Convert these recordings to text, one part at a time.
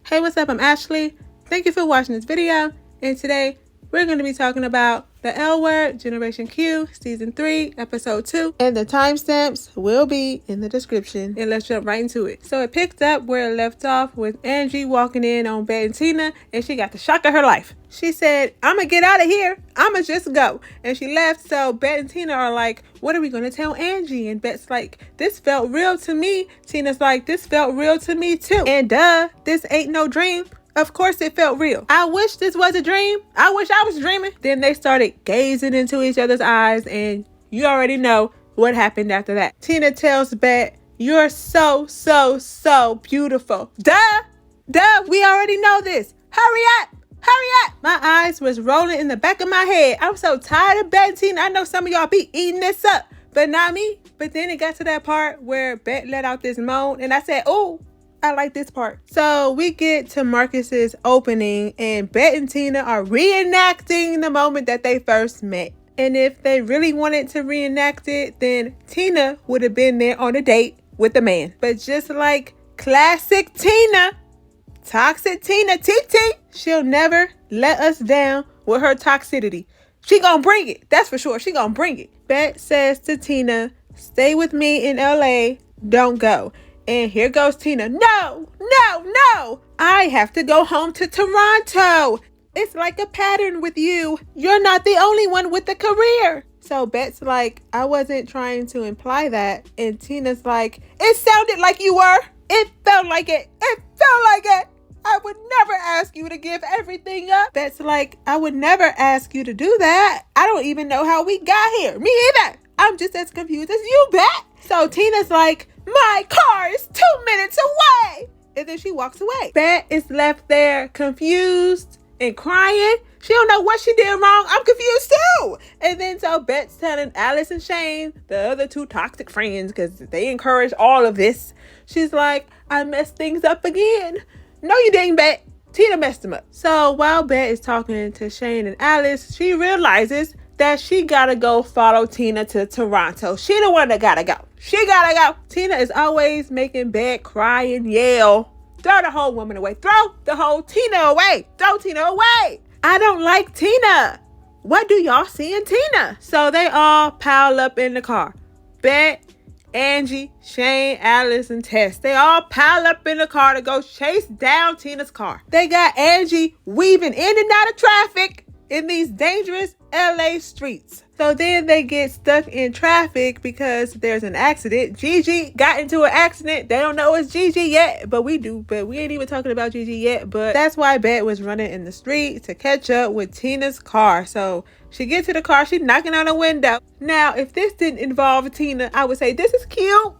Hey, what's up? I'm Ashley. Thank you for watching this video. And today we're going to be talking about the L Word, Generation Q, Season 3, Episode 2. And the timestamps will be in the description. And let's jump right into it. So it picked up where it left off with Angie walking in on Bette Tina. And she got the shock of her life. She said, I'm going to get out of here. I'm going to just go. And she left. So Bette and Tina are like, what are we going to tell Angie? And Bette's like, this felt real to me. Tina's like, this felt real to me too. And duh, this ain't no dream. Of course it felt real. I wish this was a dream. I wish I was dreaming. Then they started gazing into each other's eyes, and you already know what happened after that. Tina tells Bette, you're so beautiful. Duh, we already know this. Hurry up. My eyes was rolling in the back of my head. I'm so tired of Bette and Tina. I know some of y'all be eating this up, but not me. But then it got to that part where Bette let out this moan, and I said, oh, I like this part. So we get to Marcus's opening, and Bette and Tina are reenacting the moment that they first met. And if they really wanted to reenact it, then Tina would have been there on a date with the man. But just like classic Tina, toxic Tina, TT, she'll never let us down with her toxicity. She gonna bring it. That's for sure. She gonna bring it. Bette says to Tina, stay with me in LA. Don't go. And here goes Tina. No. I have to go home to Toronto. It's like a pattern with you. You're not the only one with a career. So Bette's like, I wasn't trying to imply that. And Tina's like, it sounded like you were. It felt like it. I would never ask you to give everything up. Bette's like, I would never ask you to do that. I don't even know how we got here. Me either. I'm just as confused as you, Bette. So Tina's like, my car is 2 minutes away. And then she walks away. Bette is left there confused and crying. She don't know what she did wrong. I'm confused too. And then so Bette's telling Alice and Shane, the other two toxic friends, because they encourage all of this. She's like, I messed things up again. No, you didn't, Bette. Tina messed them up. So while Bette is talking to Shane and Alice, she realizes that she gotta go follow Tina to Toronto. She the one that gotta go. She gotta go. Tina is always making Bette cry and yell. Throw the whole woman away. Throw the whole Tina away. Throw Tina away. I don't like Tina. What do y'all see in Tina? So they all pile up in the car. Bette, Angie, Shane, Alice, and Tess. They all pile up in the car to go chase down Tina's car. They got Angie weaving in and out of traffic in these dangerous LA streets. So then they get stuck in traffic because there's an accident. Gigi got into an accident. They don't know it's Gigi yet, but we do. But we ain't even talking about Gigi yet. But that's why Bette was running in the street to catch up with Tina's car. So she gets to the car. She's knocking on the window. Now, if this didn't involve Tina, I would say this is cute.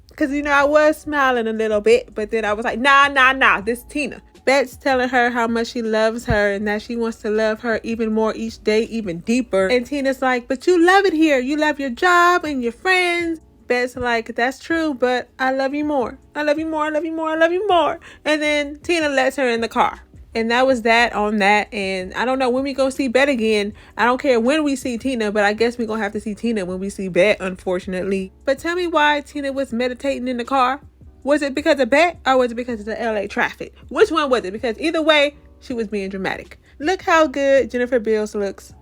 Because, you know, I was smiling a little bit. But then I was like, nah. This is Tina. Bette's telling her how much she loves her and that she wants to love her even more each day, even deeper. And Tina's like, but you love it here. You love your job and your friends. Bette's like, that's true, but I love you more. I love you more. And then Tina lets her in the car. And that was that on that. And I don't know when we go see Bette again. I don't care when we see Tina, but I guess we're going to have to see Tina when we see Bette, unfortunately. But tell me why Tina was meditating in the car. Was it because of Bette or was it because of the LA traffic? Which one was it? Because either way, she was being dramatic. Look how good Jennifer Beals looks.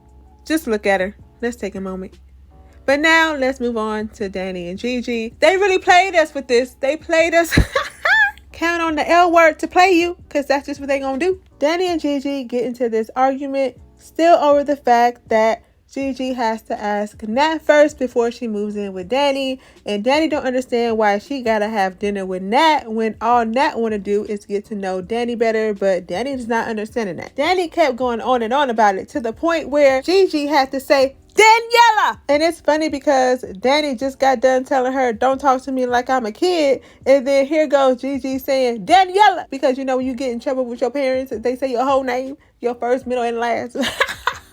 Just look at her. Let's take a moment. But now let's move on to Dani and Gigi. They really played us with this. They played us. Count on the L word to play you, because that's just what they gonna do. Dani and Gigi get into this argument still over the fact that Gigi has to ask Nat first before she moves in with Dani. And Dani don't understand why she gotta have dinner with Nat when all Nat want to do is get to know Dani better. But Dani's not understanding that. Dani kept going on and on about it to the point where Gigi had to say, Daniela! And it's funny because Dani just got done telling her, don't talk to me like I'm a kid. And then here goes Gigi saying, Daniela! Because, you know, when you get in trouble with your parents, they say your whole name, your first, middle, and last.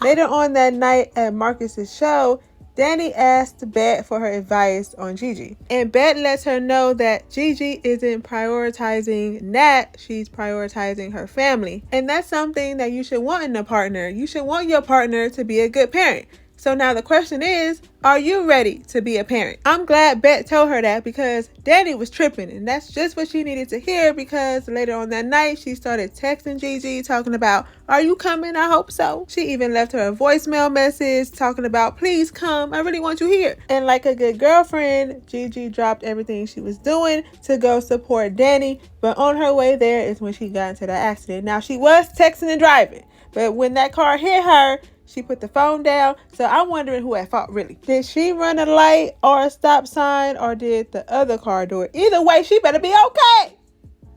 Later on that night at Marcus's show, Dani asked Bette for her advice on Gigi. And Bette lets her know that Gigi isn't prioritizing Nat, she's prioritizing her family. And that's something that you should want in a partner. You should want your partner to be a good parent. So now the question is, are you ready to be a parent? I'm glad Bette told her that because Dani was tripping, and that's just what she needed to hear, because later on that night she started texting Gigi talking about, are you coming? I hope so. She even left her a voicemail message talking about, please come, I really want you here. And like a good girlfriend, Gigi dropped everything she was doing to go support Dani, but on her way there is when she got into that accident. Now she was texting and driving, but when that car hit her, she put the phone down. So I'm wondering who at fault really. Did she run a light or a stop sign, or did the other car do it? Either way, she better be okay.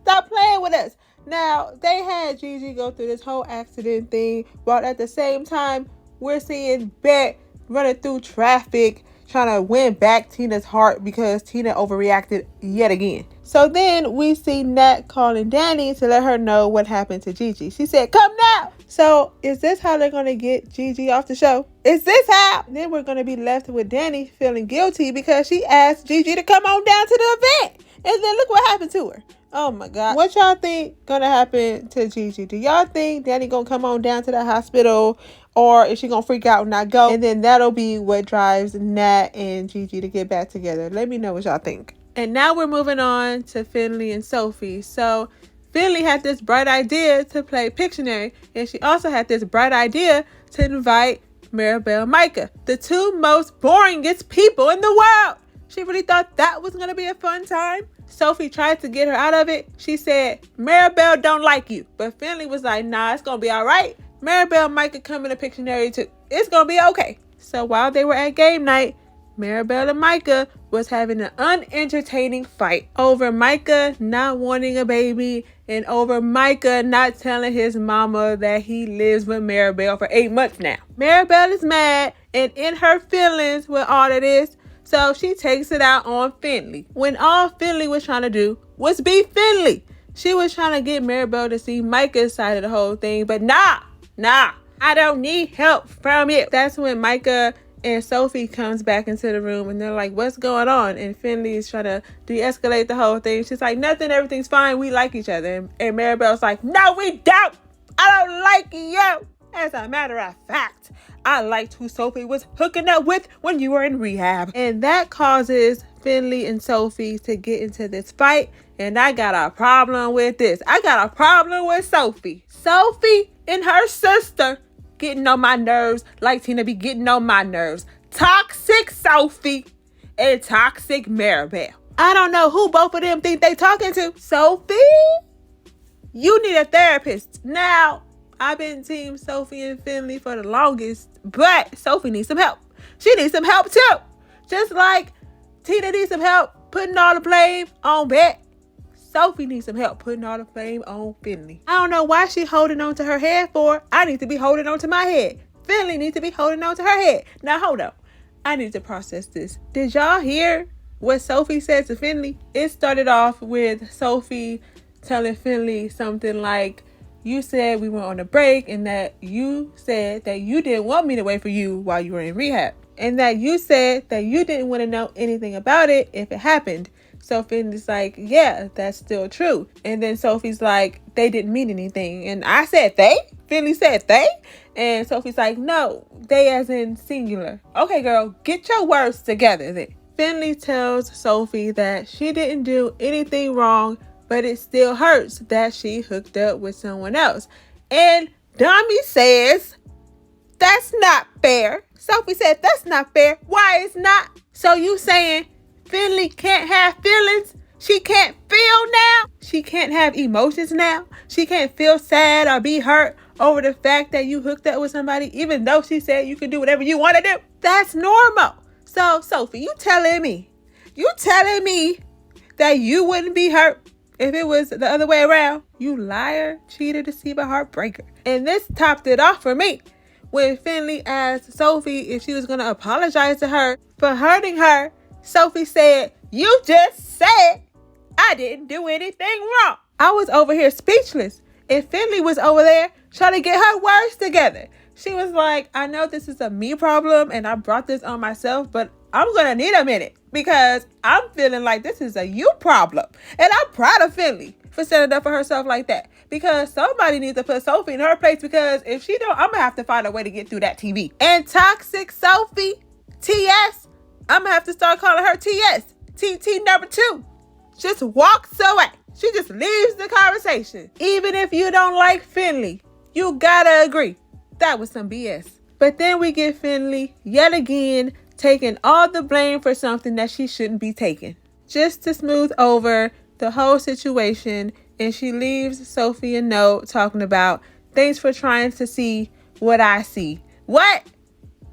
Stop playing with us. Now, they had Gigi go through this whole accident thing, while at the same time, we're seeing Bette running through traffic, trying to win back Tina's heart because Tina overreacted yet again. So then we see Nat calling Dani to let her know what happened to Gigi. She said, come now. So is this how they're going to get Gigi off the show? Is this how? Then we're going to be left with Dani feeling guilty because she asked Gigi to come on down to the event. And then look what happened to her. Oh my God. What y'all think gonna happen to Gigi? Do y'all think Dani gonna come on down to the hospital, or is she gonna freak out and not go? And then that'll be what drives Nat and Gigi to get back together. Let me know what y'all think. And now we're moving on to Finley and Sophie. So Finley had this bright idea to play Pictionary, and she also had this bright idea to invite Maribel and Micah, the two most boringest people in the world. She really thought that was going to be a fun time. Sophie tried to get her out of it. She said, Maribel don't like you. But Finley was like, nah, it's going to be all right. Maribel and Micah come in a Pictionary too. It's going to be okay. So while they were at game night, Maribel and Micah was having an unentertaining fight over Micah not wanting a baby and over Micah not telling his mama that he lives with Maribel for 8 months now. Maribel is mad and in her feelings with all of this. So she takes it out on Finley, when all Finley was trying to do was be Finley. She was trying to get Maribel to see Micah's side of the whole thing, but nah, I don't need help from it. That's when Micah and Sophie comes back into the room and they're like, what's going on? And Finley is trying to de-escalate the whole thing. She's like, nothing, everything's fine. We like each other. And Maribel's like, no, we don't. I don't like you. As a matter of fact, I liked who Sophie was hooking up with when you were in rehab. And that causes Finley and Sophie to get into this fight. And I got a problem with this. I got a problem with Sophie. Sophie and her sister getting on my nerves like Tina be getting on my nerves. Toxic Sophie and toxic Maribel. I don't know who both of them think they talking to. Sophie, you need a therapist. Now, I've been team Sophie and Finley for the longest, but Sophie needs some help. She needs some help too. Just like Tina needs some help putting all the blame on Bette, Sophie needs some help putting all the blame on Finley. I don't know why she holding on to her head for. I need to be holding on to my head. Finley needs to be holding on to her head. Now hold on. I need to process this. Did y'all hear what Sophie said to Finley? It started off with Sophie telling Finley something like, you said we were on a break and that you said that you didn't want me to wait for you while you were in rehab. And that you said that you didn't want to know anything about it if it happened. So Finley's like, yeah, that's still true. And then Sophie's like, they didn't mean anything. And I said they? Finley said they? And Sophie's like, no, they as in singular. Okay, girl, get your words together then. Finley tells Sophie that she didn't do anything wrong, but it still hurts that she hooked up with someone else. And Dami says, that's not fair. Sophie said, that's not fair. Why it's not? So you saying Finley can't have feelings? She can't feel now? She can't have emotions now? She can't feel sad or be hurt over the fact that you hooked up with somebody, even though she said you can do whatever you want to do? That's normal. So, Sophie, you telling me that you wouldn't be hurt if it was the other way around? You liar, cheater, deceiver, heartbreaker. And this topped it off for me when Finley asked Sophie if she was going to apologize to her for hurting her. Sophie said, you just said I didn't do anything wrong. I was over here speechless. And Finley was over there trying to get her words together. She was like, I know this is a me problem and I brought this on myself, but I'm going to need a minute because I'm feeling like this is a you problem. And I'm proud of Finley for standing up for herself like that. Because somebody needs to put Sophie in her place, because if she don't, I'm going to have to find a way to get through that TV. And toxic Sophie, TS, I'm going to have to start calling her TS, TT number 2. Just walks away. She just leaves the conversation. Even if you don't like Finley, you gotta agree. That was some BS. But then we get Finley, yet again, taking all the blame for something that she shouldn't be taking. Just to smooth over the whole situation, and she leaves Sophie a note talking about, thanks for trying to see what I see. What?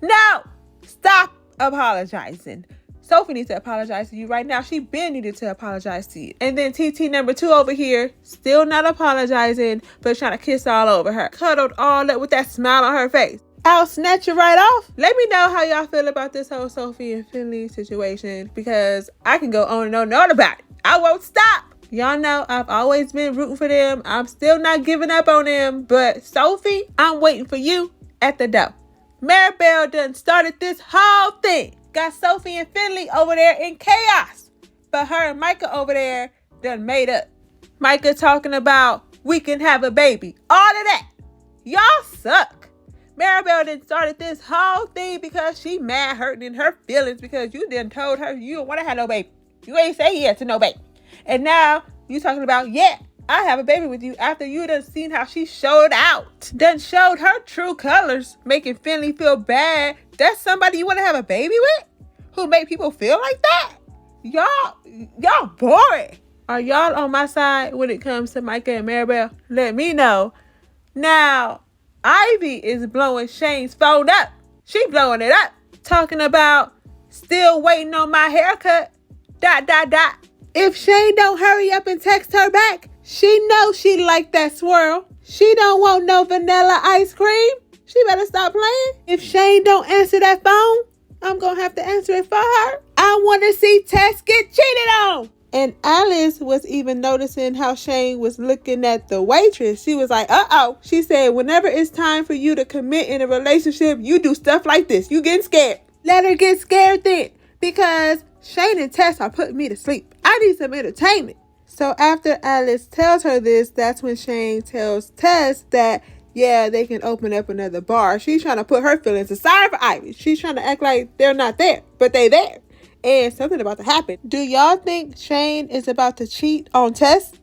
No! Stop apologizing. Sophie needs to apologize to you right now. She been needed to apologize to you. And then TT number 2 over here, still not apologizing, but trying to kiss all over her. Cuddled all up with that smile on her face. I'll snatch it right off. Let me know how y'all feel about this whole Sophie and Finley situation, because I can go on and on and on about it. I won't stop. Y'all know I've always been rooting for them. I'm still not giving up on them. But Sophie, I'm waiting for you at the door. Maribel done started this whole thing. Got Sophie and Finley over there in chaos. But her and Micah over there done made up. Micah talking about we can have a baby. All of that. Y'all suck. Maribel done started this whole thing because she mad, hurting in her feelings because you done told her you don't want to have no baby. You ain't say yes to no baby. And now you talking about, yeah, I have a baby with you after you done seen how she showed out. Done showed her true colors, making Finley feel bad. That's somebody you want to have a baby with? Who make people feel like that? Y'all boring. Are y'all on my side when it comes to Micah and Maribel? Let me know. Now, Ivy is blowing Shane's phone up. She blowing it up. Talking about still waiting on my haircut. ... If Shane don't hurry up and text her back, she knows she like that swirl. She don't want no vanilla ice cream. She better stop playing. If Shane don't answer that phone, I'm going to have to answer it for her. I want to see Tess get cheated on. And Alice was even noticing how Shane was looking at the waitress. She was like, uh-oh. She said, whenever it's time for you to commit in a relationship, you do stuff like this. You getting scared. Let her get scared then. Because Shane and Tess are putting me to sleep. I need some entertainment. So after Alice tells her this, that's when Shane tells Tess that, yeah, they can open up another bar. She's trying to put her feelings aside for Ivy. She's trying to act like they're not there, but they there. And something about to happen. Do y'all think Shane is about to cheat on Tess?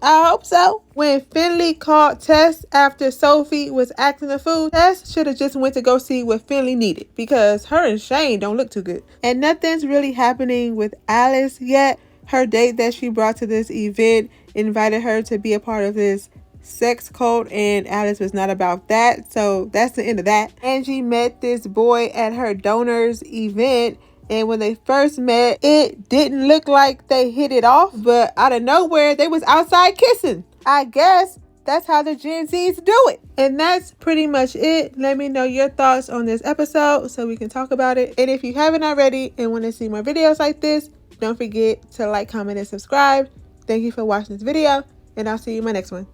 I hope so. When Finley called Tess after Sophie was acting a fool, Tess should have just went to go see what Finley needed, because her and Shane don't look too good. And nothing's really happening with Alice yet. Her date that she brought to this event invited her to be a part of this sex cult, and Alice was not about that. So that's the end of that. Angie met this boy at her donor's event. And when they first met, it didn't look like they hit it off. But out of nowhere, they was outside kissing. I guess that's how the Gen Zs do it. And that's pretty much it. Let me know your thoughts on this episode so we can talk about it. And if you haven't already and want to see more videos like this, don't forget to like, comment, and subscribe. Thank you for watching this video, and I'll see you in my next one.